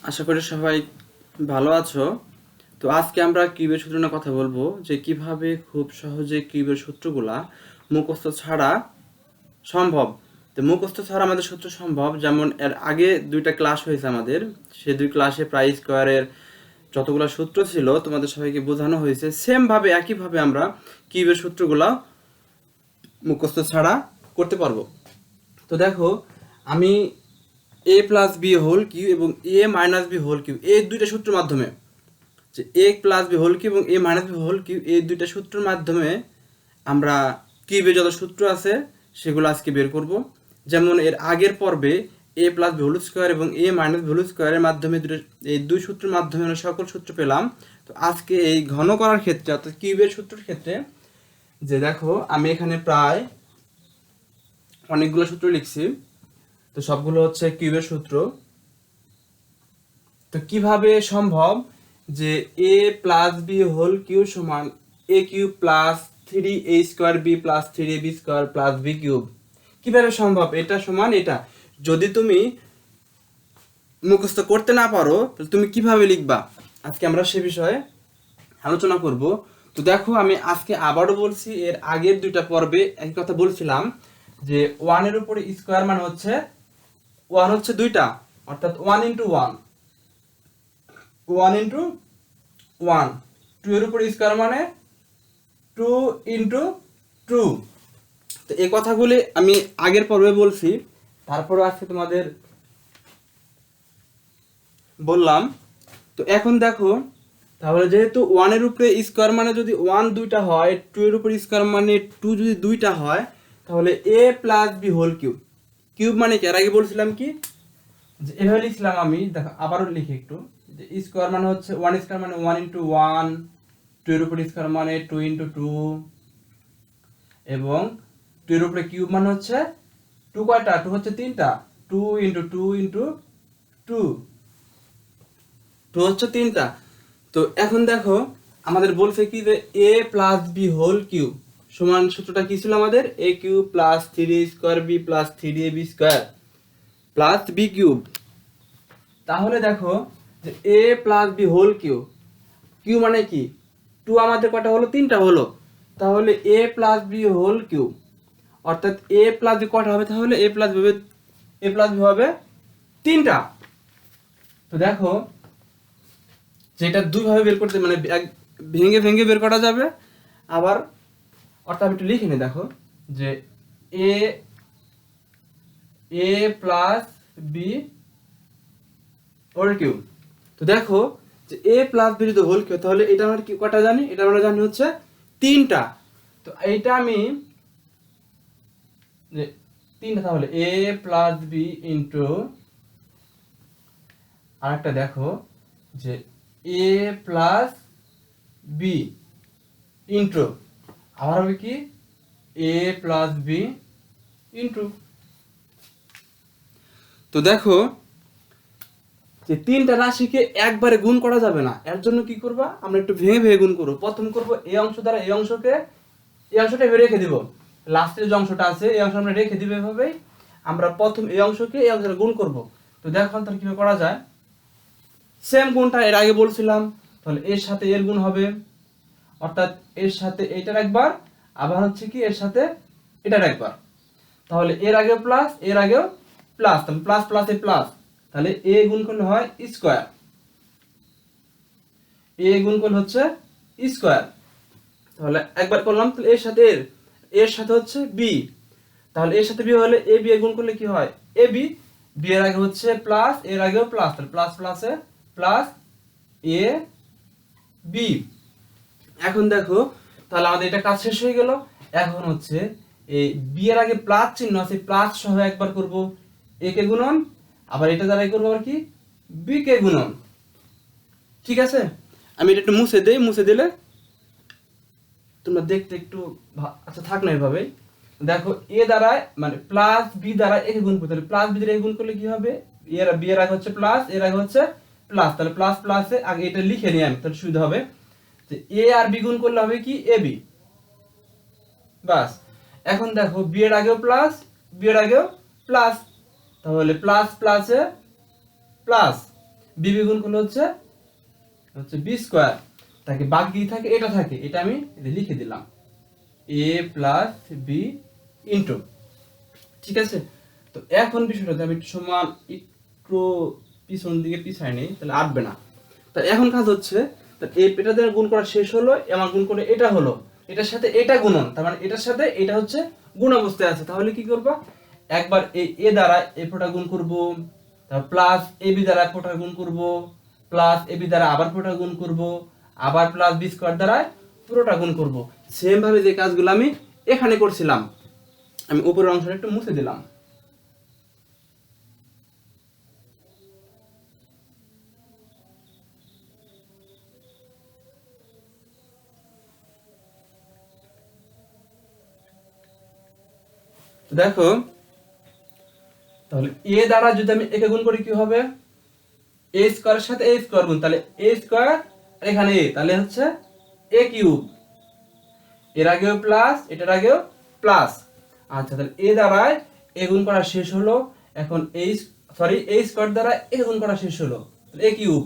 আশা করি সবাই ভালো আছো। তো আজকে আমরা কিউবের সূত্র নিয়ে কথা বলবো যে কিভাবে খুব সহজে কিউবের সূত্রগুলা মুখস্থ ছাড়া সম্ভব। তো মুখস্থ ছাড়া আমাদের সূত্র সম্ভব, যেমন এর আগে দুইটা ক্লাস হয়েছে আমাদের, সেই দুই ক্লাসে প্রাই স্কোয়ারের যতগুলো সূত্র ছিল তোমাদের সবাইকে বোঝানো হয়েছে। সেমভাবে একইভাবে আমরা কিউবের সূত্রগুলা মুখস্থ ছাড়া করতে পারবো। তো দেখো, আমি a plus b whole Q এবং এ মাইনাস বি হোল কিউ এই দুইটা সূত্রের মাধ্যমে, যে a plus b whole Q এবং এ মাইনাস বি হোল কিউ এই দুইটা সূত্রের মাধ্যমে আমরা কিউবে যত সূত্র আছে সেগুলো আজকে বের করব। যেমন এর আগের পর্বে এ প্লাস বি হোল স্কোয়ার এবং এ মাইনাস বি হোল স্কোয়ারের মাধ্যমে এই দুই সূত্রের মাধ্যমে আমরা সকল সূত্র পেলাম। তো আজকে এই ঘন করার ক্ষেত্রে অর্থাৎ কিউবের সূত্রের ক্ষেত্রে, যে দেখো আমি এখানে প্রায় অনেকগুলো সূত্র লিখছি। তো সবগুলো হচ্ছে কিউবের সূত্র। তো কিভাবে সম্ভব যে a plus b whole cube সমান a cube plus three a square b plus three a b square plus b cube, কিভাবে সম্ভব এটা সমান এটা? যদি তুমি মুখস্থ করতে না পারো তাহলে তুমি কিভাবে লিখবা, আজকে আমরা সে বিষয়ে আলোচনা করব। তো দেখো, আমি আজকে আবারও বলছি, এর আগের দুইটা পর্বে একই কথা বলছিলাম যে ওয়ানের উপরে স্কোয়ার মানে হচ্ছে ওয়ান হচ্ছে দুইটা, অর্থাৎ one into one, one into one. Two এর উপর স্কোয়ার মানে টু ইন্টু টু। তো এই কথাগুলি আমি আগের পর্বে বলছি, তারপরে আজকে তোমাদের বললাম। তো এখন দেখো, তাহলে যেহেতু ওয়ানের উপরে স্কোয়ার মানে যদি ওয়ান দুইটা হয়, টু এর উপর স্কোয়ার মানে টু যদি দুইটা হয়, তাহলে a plus b whole cube. Cube মানে কি, এর আগে বলছিলাম কি যে এভাবে লিখছিলাম আমি, দেখো আবারও লিখি একটু, যে স্কোয়ার মানে হচ্ছে ওয়ান স্কোয়ার মানে ওয়ান ইন্টু ওয়ান, টু এর উপর স্কোয়ার মানে টু ইন্টু টু, এবং টু এর উপরে কিউব মানে হচ্ছে টু কয়টা, টু হচ্ছে তিনটা, two into two into two, two হচ্ছে তিনটা। তো এখন দেখো, আমাদের বলছে কি যে a plus b whole cube সমান, সূত্রটা কি ছিল আমাদের, a cube plus three square b plus three a b square plus b cube. তাহলে দেখো যে a plus b whole cube, cube মানে কি, টু আমাদের কটা হলো, তিনটা হলো। তাহলে a plus b whole cube, অর্থাৎ এ প্লাস বি কটা হবে, তাহলে এ প্লাস বি হবে তিনটা। তো দেখো, যেটা দুই ভাবে বের করতে মানে ভেঙে ভেঙে বের করা যাবে, আবার অর্থাৎ আমি একটু লিখে নি, দেখো যে এ এ প্লাস বি হোল কিউব। তো দেখো যে এ প্লাস বি যদি হোল কিউব, তাহলে এটা আমরা কি কটা জানি, এটা আমরা জানি হচ্ছে তিনটা। তো এইটা আমি যে তিনটা, তাহলে এ প্লাস বি ইন্টু আরেকটা দেখো যে এ প্লাস বি ইন্টু আবার হবে কি এ প্লাস বি ইন্টু। তো দেখো যে তিনটা রাশিকে একবারে গুণ করা যাবে না, এর জন্য কি করবা, আমরা একটু ভেঙে ভেঙে গুণ করবো। প্রথম করবো এই অংশ দ্বারা এই অংশকে, এই অংশটা এভাবে রেখে দিব, লাস্টের যে অংশটা আছে এই অংশ আমরা রেখে দিব এভাবেই। আমরা প্রথম এই অংশকে এই অংশটা গুণ করব। তো দেখো তাহলে কিভাবে করা যায়, সেম গুণটা এর আগে বলছিলাম, তাহলে এর সাথে এর গুণ হবে, অর্থাৎ এর সাথে এইটার একবার, আবার হচ্ছে কি এর সাথে এটার একবার। তাহলে এর আগে প্লাস এর আগেও প্লাস, তাহলে প্লাস প্লাস এ প্লাস, তাহলে এ গুণ করলে হয় স্কোয়ার, এ গুণ করলে হচ্ছে স্কোয়ার। তাহলে একবার করলাম, তাহলে এর সাথে এর, এর সাথে হচ্ছে বি, তাহলে এর সাথে বি হলে এ বি গুণ করলে কি হয় এ বি, বি এর আগে হচ্ছে প্লাস এর আগেও প্লাস, তাহলে প্লাস প্লাসে প্লাস এ বি। এখন দেখো, তাহলে আমাদের এটা কাজ শেষ হয়ে গেল। এখন হচ্ছে এই বি এর আগে প্লাস চিহ্ন আছে, প্লাস সহ একবার করব এ কে গুণন, আবার এটা দ্বারাই করবো আবার কি বি কে গুণন। ঠিক আছে, আমি এটা একটু মুছে দেই, মুছে দিলে তোমরা দেখতে একটু আচ্ছা থাক না এভাবে। দেখো এ দ্বারা মানে প্লাস বি দ্বারা এ কে গুণ করতে হবে, প্লাস বি দ্বারা এ গুণ করলে কি হবে, এর বি এর আগে হচ্ছে প্লাস এর আগে হচ্ছে প্লাস, তাহলে প্লাস প্লাসে আগে এটা লিখে নিই আমি, তাহলে সুবিধা হবে। যে এ আর বি গুণ করলে হবে কি এ বি, বাস। এখন দেখো বি এর আগেও প্লাস বি এর আগেও প্লাস, তাহলে প্লাস প্লাসে প্লাস, বি গুণ করলে হচ্ছে হচ্ছে বি স্কোয়ার, তাকে বাকি থাকে এটা থাকে, এটা আমি লিখে দিলাম এ প্লাস বি ইন্টু, ঠিক আছে। তো এখন বিষয়টা আমি একটু সমান একটু পিছন দিকে পিছাই নেই, তাহলে আটবে না। তা এখন কাজ হচ্ছে, এটা দ্বারা গুণ করা শেষ হলো, আমার গুণ করে এটা হলো, এটার সাথে এটা গুণন, তার মানে এটার সাথে এটা হচ্ছে গুণ অবস্থায় আছে। তাহলে কি করবা, একবার এই এ দ্বারা এ ফোঁটা গুণ করব, তারপর প্লাস এ বি দ্বারা ফোঁটা গুণ করব, প্লাস এ বি দ্বারা আবার ফোঁটা গুণ করব, আবার প্লাস বি স্কোয়ার দ্বারা পুরোটা গুণ করব। সেম ভাবে যে কাজগুলো আমি এখানে করছিলাম, আমি উপরের অংশটা একটু মুছে দিলাম। দেখো তাহলে এ দ্বারা যদি আমি একে গুণ করি কি হবে, এ স্কোয়ারের সাথে এ স্কোয়ার গুণ, তাহলে এ স্কোয়ার আর এখানে এ, তাহলে হচ্ছে এ কিউব, এর আগেও প্লাস এটার আগেও প্লাস। আচ্ছা, তাহলে এ দ্বারায় এ গুণ করা শেষ হলো, এখন এ স্কোয়ার দ্বারা এ গুণ করা শেষ হলো, তাহলে এ কিউব।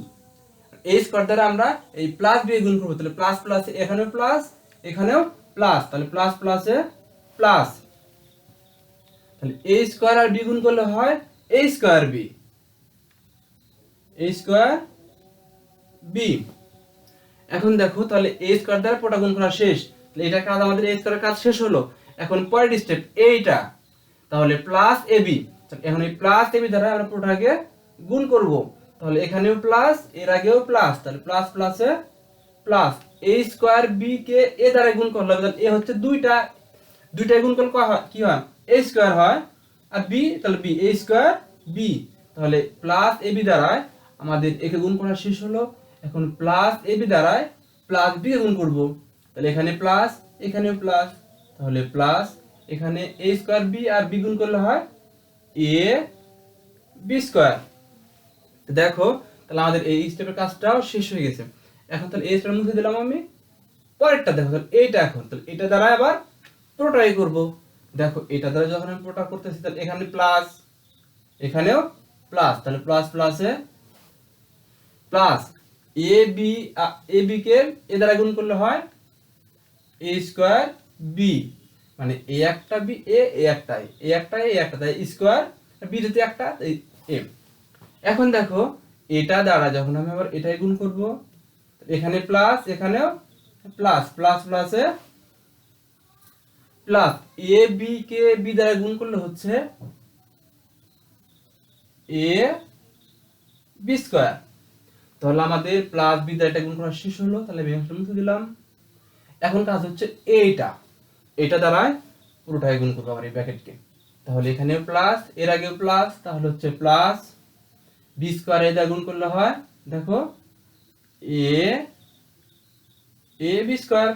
এ স্কোয়ার দ্বারা আমরা এই প্লাস দিয়ে গুণ করবো, তাহলে প্লাস প্লাস এখানেও প্লাস এখানেও প্লাস, তাহলে প্লাস প্লাসে প্লাস, তাহলে এ স্কোয়ার আর বি গুণ করলে হয় এ স্কোয়ার বি, এ স্কোয়ার বি। এখন দেখো তাহলে এ স্কোয়ার দ্বারা পুরোটা গুণ করা শেষ, তাহলে এটা কাজ আমাদের এ স্কোয়ারের কাজ শেষ হলো। এখন পরের স্টেপ এইটা, তাহলে প্লাস এ বি, এখন এই প্লাস এ বি দ্বারা আমরা পুরোটাকে গুণ করব, তাহলে এখানেও প্লাস এর আগেও প্লাস, তাহলে প্লাস প্লাসে প্লাস, এ স্কোয়ার বি কে এ দ্বারা গুণ করলে এ হচ্ছে দুইটা, দুইটাই গুণ করলে কি হয় এ স্কোয়ার হয়, আর বি তাহলে বি এ স্কোয়ার বি, তাহলে প্লাস এ বি দ্বারায় আমাদের একে গুণ করা শেষ হলো। এখন প্লাস এ বি দ্বারায় প্লাস বি কে গুণ করব, তাহলে এখানে প্লাস এখানেও প্লাস, তাহলে প্লাস এখানে এ স্কোয়ার বি আর বি গুণ করলে হয় এ বি স্কোয়ার। দেখো তাহলে আমাদের এই স্টেপের কাজটাও শেষ হয়ে গেছে। এখন তাহলে এই স্টেপ মুছে দিলাম আমি, পরেরটা দেখো তাহলে এইটা, এখন তাহলে এটা দ্বারা আবার পুরোটাই করব। দেখো এটা দ্বারা যখন আমি পুরোটা করতেছি, তাহলে এখানে প্লাস এখানেও প্লাস, তাহলে প্লাস প্লাসে প্লাস, এ বি কে এ দ্বারা গুণ করলে হয় এ স্কোয়ার বি, মানে এ একটা বি এ একটা এ একটা এ একটা, তাই স্কোয়ার বি যদি একটা এ। এখন দেখো এটা দ্বারা যখন আমি আবার এটাই গুণ করব, এখানে প্লাস এখানেও প্লাস, প্লাস প্লাসে plus, A B K B দ্বারা গুণ করলে হচ্ছে এ বি স্কোয়ার। তাহলে আমাদের প্লাস বি দ্বারা এটা গুণ করা শেষ হলো, তাহলে আমি অংশটা মুছে দিলাম। এখন কাজ হচ্ছে এইটা, এটা দ্বারা পুরোটাই গুণ করবো আমার এই ব্র্যাকেটকে, তাহলে এখানেও প্লাস এর আগেও প্লাস, তাহলে হচ্ছে প্লাস বি স্কোয়ার এ দ্বারা গুণ করলে হয় দেখো এ এ বি স্কোয়ার।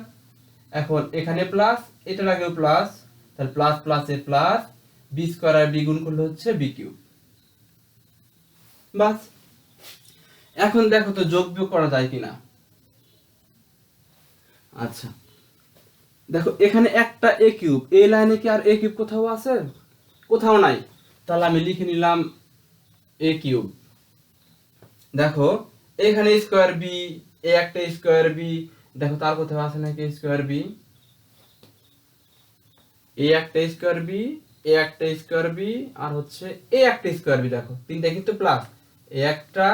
এখন এখানে প্লাস এটার আগেও প্লাস, তাহলে প্লাস প্লাসে প্লাস, বি স্কোয়ার আর বি গুণ করলে হচ্ছে বি কিউব। বাস, এখন দেখো তো যোগ বিয়োগ করা যায় কিনা। আচ্ছা দেখো এখানে একটা এ কিউব, এই লাইনে কি আর এ কিউব কোথাও আছে? কোথাও নাই, তাহলে আমি লিখে নিলাম এ কিউব। দেখো এখানে স্কোয়ার বি, এ একটা স্কোয়ার বি, দেখো তার কোথাও আছে নাকি স্কোয়ার বি, এ একটা স্কোয়ার বি, এ একটা স্কোয়ার বি, আর হচ্ছে এ একটা স্কোয়ার বি, দেখো তিনটা কিন্তু প্লাস, এ একটা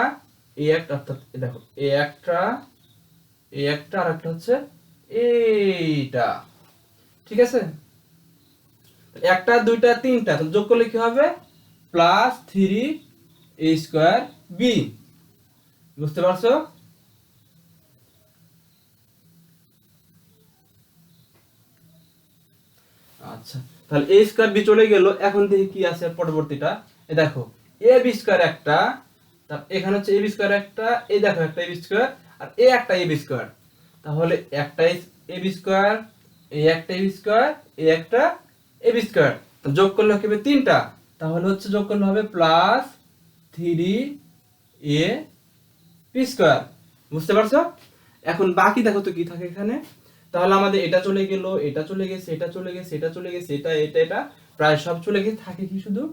অর্থাৎ দেখো এ একটা আর একটা হচ্ছে এইটা, ঠিক আছে। একটা দুইটা তিনটা, তো যোগ করলে কি হবে plus three a square B, বুঝতে পারছো? আচ্ছা তাহলে এ স্কোয়ার বি চলে গেল, এখন দেখি কি আছে পরবর্তীটা। এ দেখো এ বি স্কোয়ার একটা, তারপর এখানে হচ্ছে এ বি স্কোয়ার একটা, এই দেখো একটা এ বি স্কোয়ার আর এ একটা এ বি স্কোয়ার, তাহলে একটা এ বি স্কোয়ার, এ একটা এ বি স্কোয়ার, এ একটা এ বি স্কোয়ার, তো যোগ করলে হবে তিনটা, তাহলে হচ্ছে যোগ করলে হবে plus three a b square, বুঝতে পারছো? এখন বাকি দেখো তো কি থাকে এখানে, তাহলে আমাদের এটা চলে গেল, এটা চলে গেছে, এটা চলে গেছে, এটা চলে গেছে, এটা এটা এটা প্রায় সব চলে গেছে, থাকে কি শুধু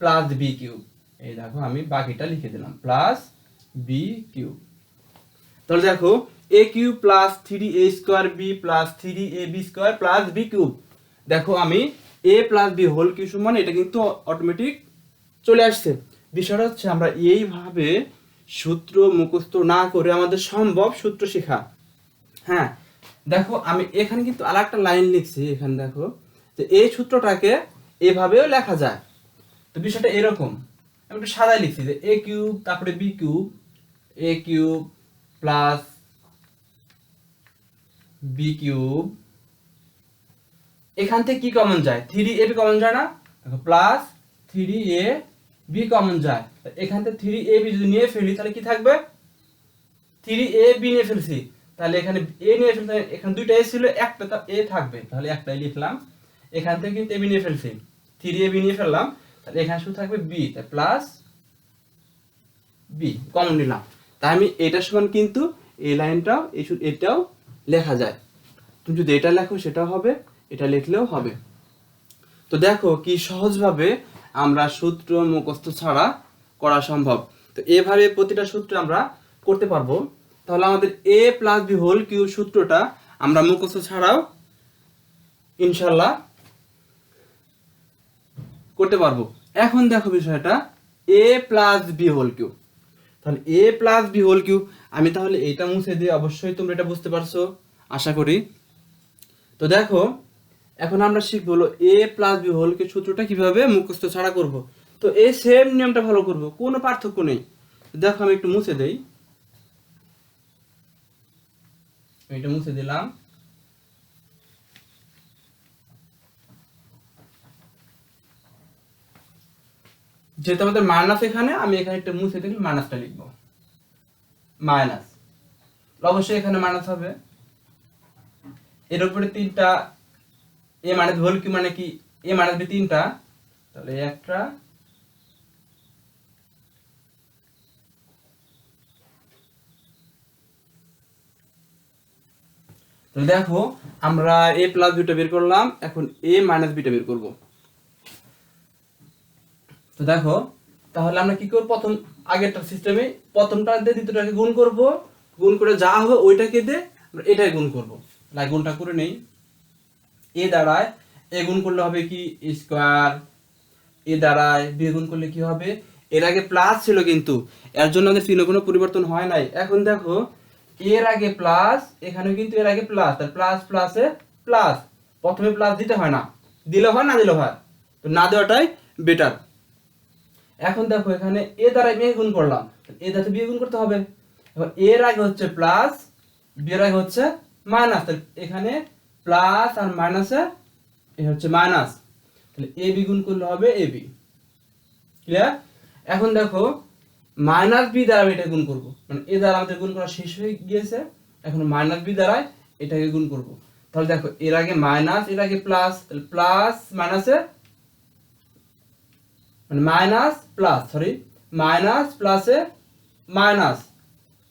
প্লাস বি কিউব। এই দেখো আমি বাকিটা লিখে দিলাম প্লাস বি কিউব। তাহলে দেখো a cube plus 3a square b plus 3ab square plus b cube. দেখো আমি a plus b whole cube সমান এটা কিন্তু অটোমেটিক চলে আসছে। বিষয়টা হচ্ছে আমরা এইভাবে সূত্র মুখস্থ না করে আমাদের সম্ভব সূত্র শেখা। হ্যাঁ দেখো আমি এখানে কিন্তু আর একটা লাইন লিখছি, এখানে দেখো যে এই সূত্রটাকে এভাবেও লেখা যায়। তো বিষয়টা এরকম, আমি একটু সাদায় লিখছি যে এ কিউব তারপরে বি কিউব, এ কিউব প্লাস বি কিউব, এখান থেকে কি কমন যায়, 3ab কমন যায় না, দেখো প্লাস 3ab কমন যায়। এখান থেকে 3ab যদি নিয়ে ফেলি তাহলে কি থাকবে, 3ab নিয়ে ফেলছি, তাহলে এখানে a নিয়ে ফেলতে, এখানে দুইটা a ছিল, একটা a থাকবে, তাহলে একটাই লিখলাম। এখান থেকে কিন্তু ab নিয়ে ফেলছি, 3ab নিয়ে ফেললাম, তাহলে এখানে শুধু থাকবে b, তাই প্লাস b কমন নিলাম। তাই আমি এটা সমান কিন্তু এই লাইনটাও এটাও লেখা যায়। তুমি যদি এটা লেখো সেটাও হবে, এটা লিখলেও হবে। তো দেখো কি সহজভাবে আমরা সূত্র মুখস্থ ছাড়া করা সম্ভব। তো এভাবে প্রতিটা সূত্র আমরা করতে পারবো। তাহলে আমাদের a plus b whole cube সূত্রটা আমরা মুখস্থ ছাড়াও ইনশাল্লাহ করতে পারবো। এখন দেখো বিষয়টা a plus b whole cube. তাহলে a plus b whole cube, আমি তাহলে এটা মুছে দিয়ে, অবশ্যই তোমরা এটা বুঝতে পারছো আশা করি। তো দেখো এখন আমরা শিখবো হলো a plus b whole cube সূত্রটা কিভাবে মুখস্থ ছাড়া করব। তো এই সেম নিয়মটা ফলো করব, কোনো পার্থক্য নেই। দেখো আমি একটু মুছে দেই, এটা মুছে দিলাম। যেহেতু আমাদের মাইনাস এখানে, আমি এখানে একটা মুছে দিলে মাইনাসটা লিখবো, মাইনাস, অবশ্যই এখানে মাইনাস হবে। এর উপরে তিনটা এ মাইনাস হোল কিউব মানে কি, এ মাইনাস বি তিনটা, তাহলে একটা, তাহলে দেখো আমরা এ প্লাস বিটা বের করলাম, এখন এ মাইনাস বিটা বের করব। তো দেখো তাহলে আমরা কি করব, প্রথম আগেরটা সিস্টেমে প্রথমটা দিয়ে দ্বিতীয়টাকে গুণ করব, গুণ করে যা হবে ওইটাকে দিয়ে আমরা এটাই গুণ করব। তাই গুণটা করে নেই, এ দ্বারায় এ গুণ করলে হবে কি স্কয়ার, এ দ্বারায় বি গুণ করলে কি হবে, এর আগে প্লাস ছিল কিন্তু এর জন্য আমাদের চিহ্ন কোনো পরিবর্তন হয় নাই। এখন দেখো এর আগে প্লাস, এখানেও কিন্তু এর আগে প্লাস, তার প্লাস প্লাসে প্লাস, প্রথমে প্লাস দিতে হয় না, দিলে হয় না দিলে হয়, তো না দেওয়াটাই বেটার। এখন দেখো এখানে এ দ্বারা বি গুণ করলাম, এ দ্বারা বি গুণ করতে হবে। এবার এর আগে হচ্ছে প্লাস, বি এর আগে হচ্ছে মাইনাস, তাহলে এখানে প্লাস আর মাইনাসে এ হচ্ছে মাইনাস, তাহলে এ বি গুণ করলে হবে এ বি। ক্লিয়ার? এখন দেখো মাইনাস বি দ্বারা এটা গুণ করব, মানে এ দ্বারা আমাদের গুণ করা শেষ হয়ে গিয়েছে, এখন মাইনাস বি দ্বারা এটাকে গুণ করব। তাহলে দেখো এর আগে মাইনাস, এর আগে প্লাস, তাহলে প্লাস মাইনাসে মানে মাইনাস প্লাস, সরি মাইনাস প্লাসে মাইনাস,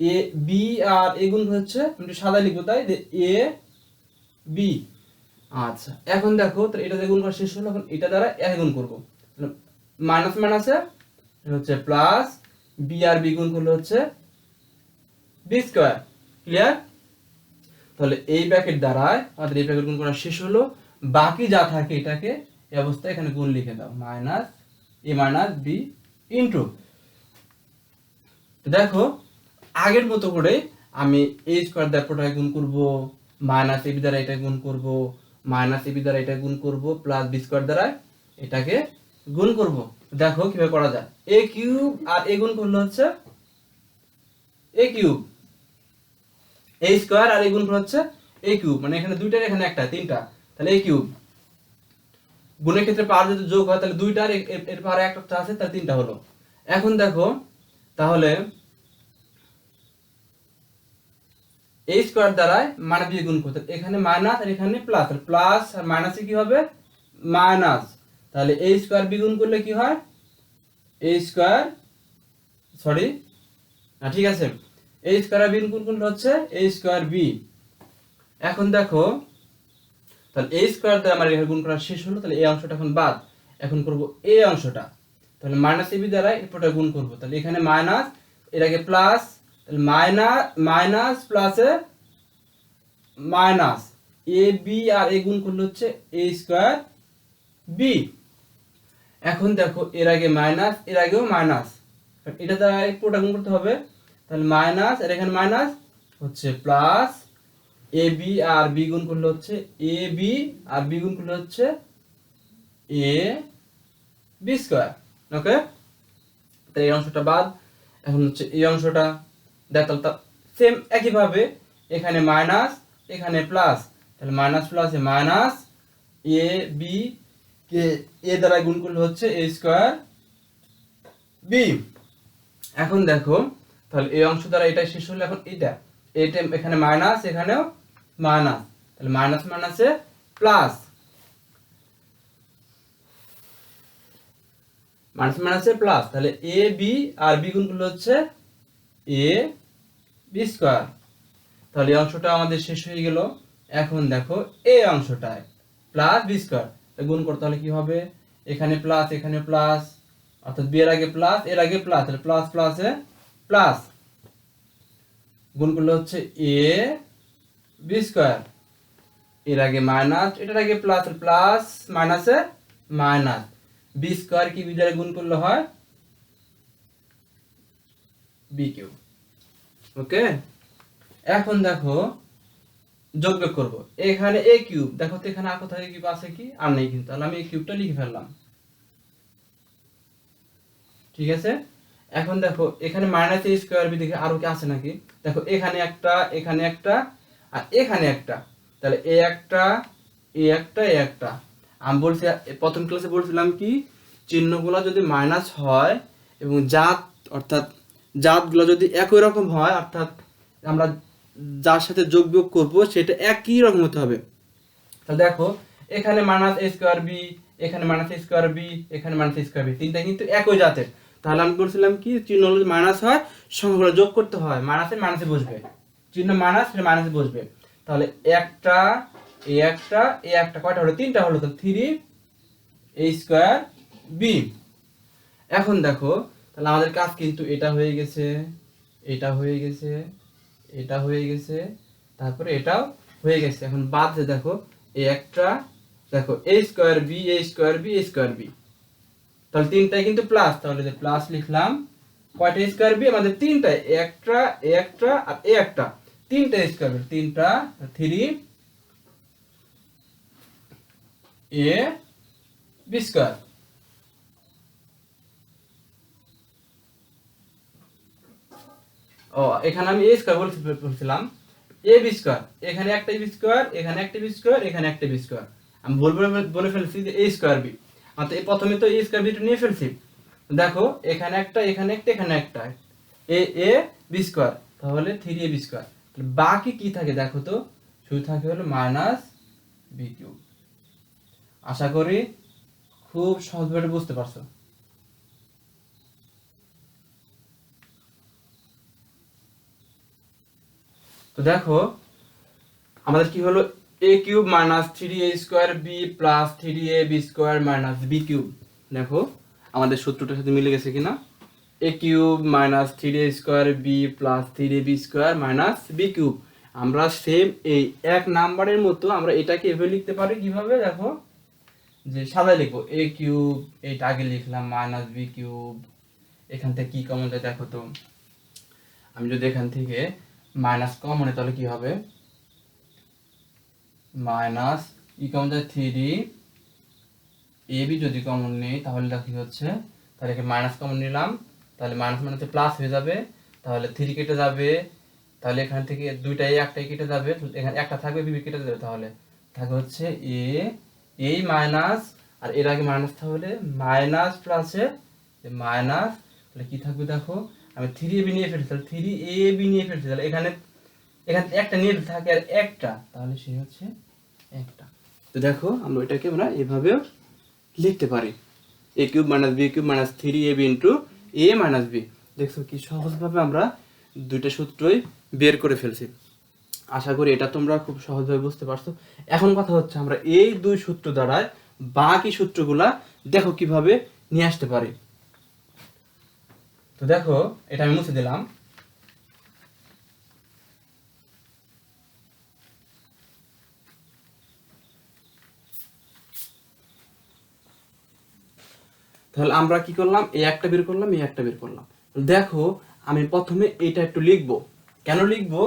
এ বি আর এ গুণ হচ্ছে, আমি সাদা লিখবো তাই এ বি। আচ্ছা এখন দেখো তো এটা দিয়ে গুণ করা শেষ হলো, এখন এটা দ্বারা এ গুণ করব, মাইনাস মাইনাসে হচ্ছে প্লাস, বি আর বি গুণ করলে হচ্ছে বি স্কয়ার। ক্লিয়ার? তাহলে এই ব্র্যাকেট দ্বারায় আমাদের এই ব্র্যাকেট গুণ করা শেষ হলো, বাকি যা থাকে এটাকে এই অবস্থায় এখানে গুণ লিখে দাও, মাইনাস এ মাইনাস বি ইনটু, দেখো আগের মতো করে আমি এ স্কয়ার দ্বারা পুরোটাকে গুণ করব, মাইনাস এ বি দ্বারা এটা গুণ করব, মাইনাস এ বি দ্বারা এটা গুণ করব, প্লাস বি স্কয়ার দ্বারা এটাকে গুণ করব। দেখো কিভাবে করা যায়, এ কিউব আর এ গুণ করলে হচ্ছে এ কিউব, এ স্কয়ার আর এ গুণ করলে হচ্ছে এ কিউব, মানে এখানে দুইটার এখানে একটা, তিনটা, তাহলে এ কিউব। গুণের ক্ষেত্রে পাওয়ার যদি যোগ হয় তাহলে দুইটার এর পাওয়ার একটা আছে, তাহলে তিনটা হলো। এখন দেখো তাহলে এ স্কয়ার দ্বারা মাইনাস দিয়ে গুণ করতে, এখানে মাইনাস আর এখানে প্লাস, আর প্লাস আর মাইনাসে কি হবে মাইনাস, তাহলে এ স্কয়ার বি গুণ করলে কি হয় এ স্কয়ার, সরি না ঠিক আছে, এ স্কয়ার আর বি গুণ করলে হচ্ছে এ স্কয়ার বি। এখন দেখো তাহলে এ স্কয়ার দ্বারা আমার এখানে গুণ করা শেষ হলো, তাহলে এই অংশটা এখন বাদ, এখন করব এই অংশটা, তাহলে মাইনাস এ বি দ্বারা এরপরটা গুণ করব, তাহলে এখানে মাইনাস, এর আগে প্লাস, মাইনাস মাইনাস প্লাসে মাইনাস, এ বি আর এ গুণ করলে হচ্ছে এ স্কোয়ার বি। এখন দেখো এর আগে মাইনাস, এর আগেও মাইনাস, এটা দ্বারা পুরোটা গুণ করতে হবে, তাহলে মাইনাস, আর এখানে মাইনাস হচ্ছে plus, A B R B গুণ করলে হচ্ছে এ বি আর বি গুণ করলে হচ্ছে এ বি স্কোয়ার। ওকে, তাই এই অংশটা বাদ। এখন হচ্ছে এই অংশটা দেখো, সেম একইভাবে এখানে মাইনাস এখানে প্লাস, তাহলে মাইনাস প্লাসে মাইনাস, এ বি কে এ দ্বারা গুণ করলে হচ্ছে এ স্কোয়ার বি। এখন দেখো তাহলে এই অংশ দ্বারা এটা শেষ হলো, এখন এটা এখানে মাইনাস এখানেও মাইনাস, তাহলে মাইনাস মাইনাসে প্লাস, মাইনাস মাইনাসে প্লাস, তাহলে এ বি আর বি গুণ করলে হচ্ছে এ বি স্কোয়ার। তাহলে এই অংশটা আমাদের শেষ হয়ে গেল। এখন দেখো এই অংশটায় প্লাস বি স্কোয়ার গুণ করতে হলে কি হবে, এখানে প্লাস এখানে প্লাস, অর্থাৎ বি এর আগে প্লাস এর আগে প্লাস, তাহলে প্লাস প্লাসে প্লাস গুণ করলে হচ্ছে এ বি স্কোয়ার। এর আগে মাইনাস, এটার আগে প্লাস, প্লাস মাইনাসে মাইনাস, বি স্কোয়ার কি বি দ্বারা গুণ করলে হয় বি কিউব। ওকে, এখন দেখো যোগ বিয়োগ করবো, এখানে এ কিউব, দেখো তো এখানে আর কোথায় কিউব আছে কি, আর নেই কিন্তু, তাহলে আমি এই কিউবটা লিখে ফেললাম। ঠিক আছে, এখন দেখো এখানে মাইনাস এ স্কোয়ার বি দেখে আরো কি আছে নাকি, দেখো এখানে একটা এখানে একটা আর এখানে একটা, তাহলে এ একটা এ একটা এ একটা। আমি বলছি প্রথম ক্লাসে বলছিলাম কি, চিহ্নগুলো যদি মাইনাস হয় এবং জাত অর্থাৎ জাতগুলো যদি একই রকম হয়, অর্থাৎ আমরা যার সাথে যোগ বিয়োগ করবো সেটা একই রকম হতে হবে। তাহলে দেখো এখানে মাইনাস এ স্কোয়ার বি, এখানে মাইনাস এ স্কোয়ার বি, এখানে মাইনাস এ স্কোয়ার বি, তিনটা কিন্তু একই জাতের। তাহলে আমি বলছিলাম কি, চিহ্ন যদি মাইনাস হয় সংখ্যাগুলো যোগ করতে হয়, মাইনাসে মাইনাসে বসবে, চিহ্ন মাইনাস মাইনাসে বসবে। তাহলে একটা এ একটা এ একটা, কয়টা হলো, তিনটা হলো, তো থ্রি এ স্কোয়ার বি। এখন দেখো তাহলে আমাদের কাজ কিন্তু এটা হয়ে গেছে, এটা হয়ে গেছে, এটা হয়ে গেছে, তারপরে এটাও হয়ে গেছে। এখন বাদ যে দেখো এই একটা, দেখো এ square B A square B A square B, তাহলে তিনটাই কিন্তু প্লাস, তাহলে যে প্লাস লিখলাম, কয়টা স্কোয়ার বি আমাদের তিনটা, একটা এ একটা আর এ একটা, তিনটা স্কোয়ার বি, তিনটা থ্রি এ বি স্কোয়ার। ও এখানে আমি এ স্কোয়ার বলছিলাম, এ বি স্কোয়ার, এখানে একটা বি স্কোয়ার, এখানে একটা বি স্কোয়ার, এখানে একটা বি স্কোয়ার, আমি বলে ফেলছি যে এ স্কোয়ার বি, অর্থাৎ প্রথমে তো এ স্কোয়ার বিটা নিয়ে ফেলছি। দেখো এখানে একটা এখানে একটা এখানে একটা, এ এ বি স্কোয়ার, তাহলে থ্রি এ বি স্কোয়ার। বাকি কি থাকে দেখো তো, শুধু থাকে হলো মাইনাস বি কিউব। আশা করি খুব সহজভাবে বুঝতে পারছো। তো দেখো আমাদের কি হলো, a cube minus three a square b plus three a b square minus b cube. দেখো আমাদের সূত্রটার সাথে মিলে গেছে কিনা, a cube minus three a square b plus three a b square minus b cube. আমরা সেম এই এক নাম্বারের মতো আমরা এটাকে এভাবে লিখতে পারি, কিভাবে দেখো, যে সাজায় লিখবো, এ কিউব এইটা আগে লিখলাম মাইনাস বি কিউব, এখান থেকে কি কমন যায় দেখো তো, আমি যদি এখান থেকে মাইনাস কমন হয় তাহলে কি হবে, মাইনাস ই কমন যায় থ্রি এ বি, যদি কমন নেই তাহলে দেখি হচ্ছে, তাহলে এখানে মাইনাস কমন নিলাম, তাহলে মাইনাস মাইনাসে প্লাস হয়ে যাবে, তাহলে থ্রি কেটে যাবে, তাহলে এখান থেকে দুইটা এ একটাই কেটে যাবে, এখানে একটা থাকবে বি কেটে যাবে, তাহলে থাকে হচ্ছে এ এই মাইনাস, আর এর আগে মাইনাস তাহলে মাইনাস প্লাসে মাইনাস, তাহলে কি থাকবে দেখো, আমি থ্রি এ বি নিয়ে ফেলছি, তাহলে থ্রি এ বি নিয়ে ফেলছি, তাহলে এখানে একটা নিয়ে থাকে আর একটা, তাহলে সে হচ্ছে একটা। তো দেখো আমরা এটাকে আমরা এভাবেও লিখতে পারি, a cube minus b cube minus three a b into a minus b. দেখছো কি সহজভাবে আমরা দুইটা সূত্রই বের করে ফেলছি। আশা করি এটা তোমরা খুব সহজভাবে বুঝতে পারছো। এখন কথা হচ্ছে আমরা এই দুই সূত্র দ্বারা বাকি সূত্রগুলা দেখো কিভাবে নিয়ে আসতে পারি। তো দেখো এটা আমি মুছে দিলাম। তাহলে আমরা কি করলাম, এই একটা বের করলাম, এই একটা বের করলাম। দেখো আমি প্রথমে এটা একটু লিখবো। কেন লিখবো